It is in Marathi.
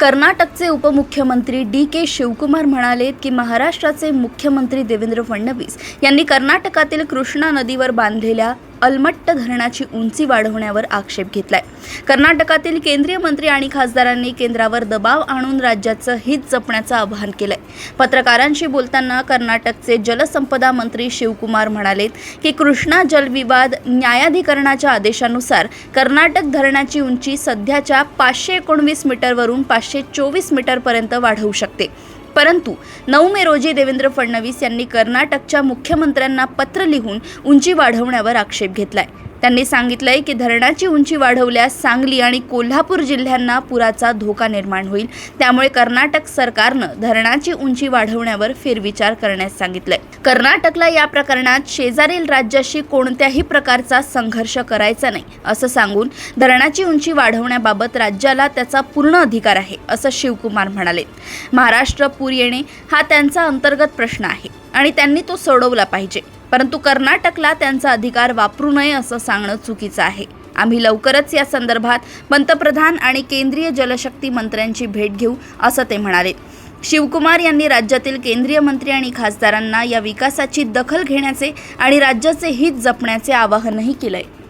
कर्नाटकचे उपमुख्यमंत्री डी.के. शिवकुमार म्हणाले की महाराष्ट्राचे मुख्यमंत्री देवेंद्र फडणवीस यांनी कर्नाटकातील कृष्णा नदीवर बांधलेल्या अलमट्ट धरणाची उंची वाढवण्यावर आक्षेप घेतलाय। कर्नाटकातील केंद्रीय मंत्री आणि खासदारांनी केंद्रावर दबाव आणून राज्याचं हित जपण्याचं आवाहन केलंय। पत्रकारांशी बोलताना कर्नाटकचे जलसंपदा मंत्री शिवकुमार म्हणाले की कृष्णा जलविवाद न्यायाधिकरणाच्या आदेशानुसार कर्नाटक धरणाची उंची सध्याच्या 519 मीटरवरून 524 मीटरपर्यंत वाढवू शकते। परंतु 9 मे रोजी देवेंद्र फडणवीस यांनी कर्नाटकच्या मुख्यमंत्र्यांना पत्र लिहून उंची वाढवण्यावर आक्षेप घेतलाय। त्यांनी सांगितलंय की धरणाची उंची वाढवल्यास सांगली आणि कोल्हापूर जिल्ह्यांना पुराचा धोका निर्माण होईल, त्यामुळे कर्नाटक सरकारनं धरणाची उंची वाढवण्यावर फेरविचार करण्यास सांगितलंय। कर्नाटकला या प्रकरणात शेजारील राज्याशी कोणत्याही प्रकारचा संघर्ष करायचा नाही असं सांगून धरणाची उंची वाढवण्याबाबत राज्याला त्याचा पूर्ण अधिकार आहे असं शिवकुमार म्हणाले। महाराष्ट्र पूर येणे हा त्यांचा अंतर्गत प्रश्न आहे आणि त्यांनी तो सोडवला पाहिजे, परंतु कर्नाटकला त्यांचा अधिकार वापरू नये असं सांगणं चुकीचं आहे। आम्ही लवकरच या संदर्भात पंतप्रधान आणि केंद्रीय जलशक्ती मंत्र्यांची भेट घेऊ असं ते म्हणाले। शिवकुमार यांनी राज्यातील केंद्रीय मंत्री आणि खासदारांना या विकासाची दखल घेण्याचे आणि राज्याचे हित जपण्याचे आवाहनही केलंय।